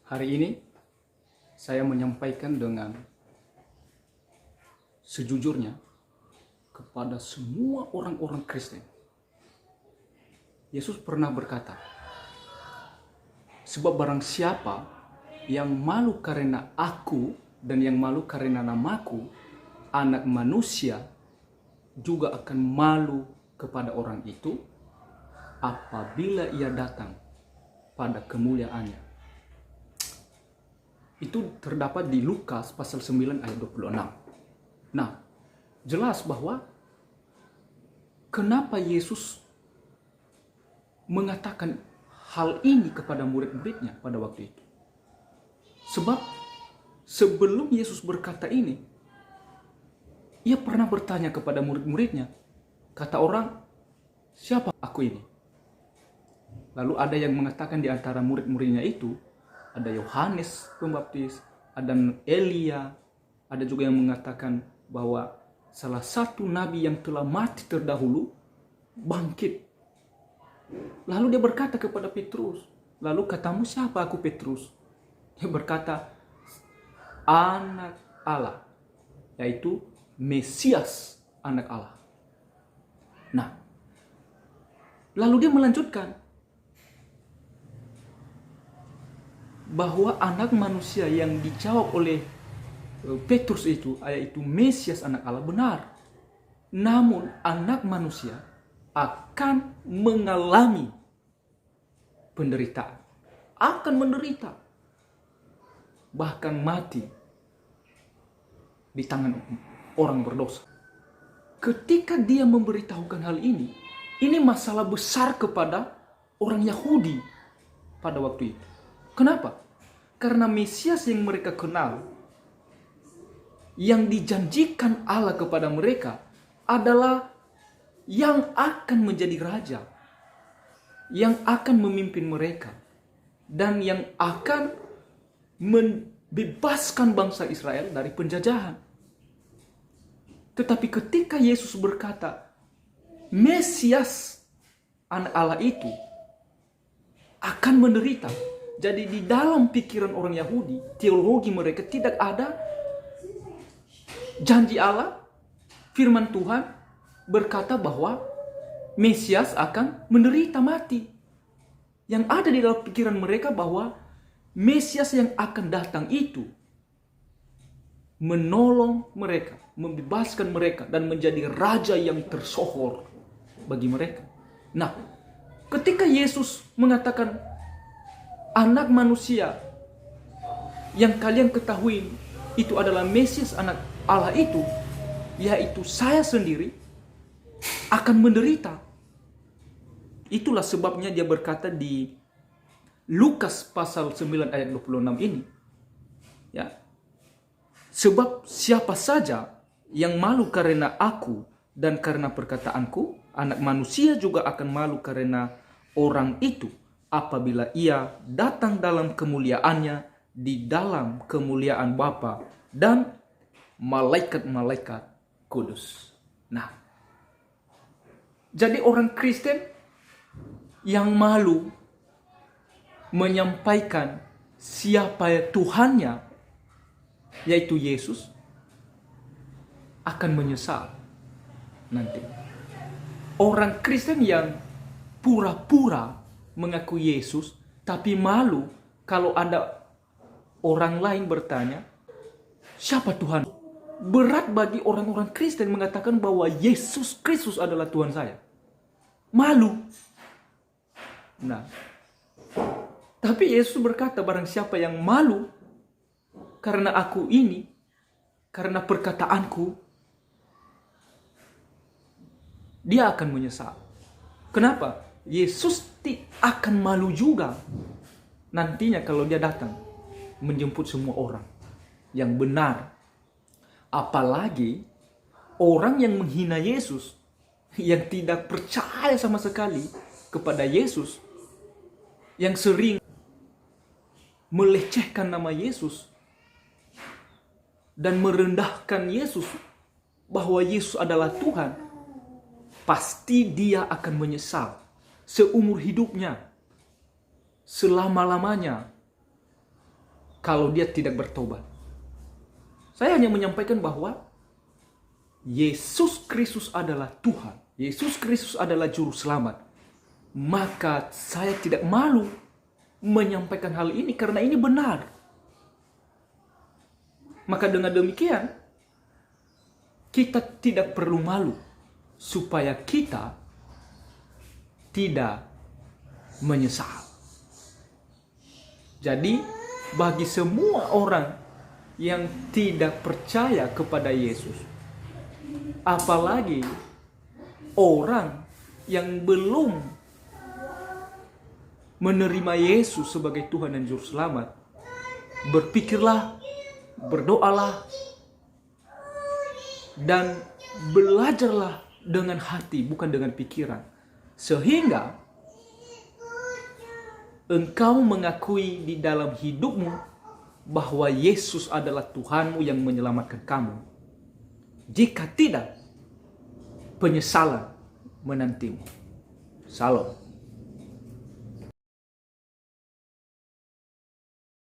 Hari ini saya menyampaikan dengan sejujurnya kepada semua orang-orang Kristen. Yesus pernah berkata, sebab barang siapa yang malu karena aku dan yang malu karena namaku, anak manusia juga akan malu kepada orang itu apabila ia datang pada kemuliaannya. Itu terdapat di Lukas pasal 9 ayat 26. Nah, jelas bahwa kenapa Yesus mengatakan hal ini kepada murid-muridnya pada waktu itu. Sebab sebelum Yesus berkata ini, ia pernah bertanya kepada murid-muridnya. Kata orang, siapa aku ini? Lalu ada yang mengatakan di antara murid-muridnya itu, ada Yohanes Pembaptis, ada Elia, ada juga yang mengatakan bahwa salah satu nabi yang telah mati terdahulu bangkit. Lalu dia berkata kepada Petrus, lalu katamu siapa aku Petrus? Dia berkata, anak Allah, yaitu Mesias anak Allah. Nah, lalu dia melanjutkan bahwa anak manusia yang dijawab oleh Petrus itu, yaitu Mesias anak Allah, benar. Namun anak manusia akan mengalami penderitaan. Akan menderita. Bahkan mati di tangan orang berdosa. Ketika dia memberitahukan hal ini masalah besar kepada orang Yahudi pada waktu itu. Kenapa? Karena Mesias yang mereka kenal, yang dijanjikan Allah kepada mereka adalah yang akan menjadi raja, yang akan memimpin mereka, dan yang akan membebaskan bangsa Israel dari penjajahan. Tetapi ketika Yesus berkata, Mesias anak Allah itu akan menderita. Jadi di dalam pikiran orang Yahudi, teologi mereka tidak ada janji Allah, firman Tuhan berkata bahwa Mesias akan menderita mati. Yang ada di dalam pikiran mereka bahwa Mesias yang akan datang itu menolong mereka, membebaskan mereka, dan menjadi raja yang tersohor bagi mereka. Nah, ketika Yesus mengatakan anak manusia yang kalian ketahui itu adalah Mesias anak Allah itu, yaitu saya sendiri, akan menderita. Itulah sebabnya dia berkata di Lukas pasal 9 ayat 26 ini. Ya. Sebab siapa saja yang malu karena aku dan karena perkataanku, anak manusia juga akan malu karena orang itu apabila ia datang dalam kemuliaannya di dalam kemuliaan Bapa dan malaikat-malaikat kudus. Nah, jadi orang Kristen yang malu menyampaikan siapa Tuhannya, yaitu Yesus, akan menyesal nanti. Orang Kristen yang pura-pura mengaku Yesus, tapi malu kalau ada orang lain bertanya, siapa Tuhan? Berat bagi orang-orang Kristen mengatakan bahwa Yesus Kristus adalah Tuhan saya. Malu. Nah, tapi Yesus berkata, barang siapa yang malu karena aku ini, karena perkataanku, dia akan menyesal. Kenapa? Yesus akan malu juga nantinya kalau dia datang menjemput semua orang yang benar. Apalagi orang yang menghina Yesus, yang tidak percaya sama sekali kepada Yesus, yang sering melecehkan nama Yesus dan merendahkan Yesus bahwa Yesus adalah Tuhan, pasti dia akan menyesal seumur hidupnya, selama-lamanya. kalau dia tidak bertobat. Saya hanya menyampaikan bahwa Yesus Kristus adalah Tuhan. Yesus Kristus adalah Juru Selamat. Maka saya tidak malu menyampaikan hal ini karena ini benar. Maka dengan demikian, kita tidak perlu malu supaya kita tidak menyesal. Jadi, bagi semua orang yang tidak percaya kepada Yesus, apalagi orang yang belum menerima Yesus sebagai Tuhan dan Juru Selamat, berpikirlah, berdoalah, dan belajarlah dengan hati, bukan dengan pikiran, sehingga engkau mengakui di dalam hidupmu bahwa Yesus adalah Tuhanmu yang menyelamatkan kamu. Jika tidak, penyesalan menantimu. Salam.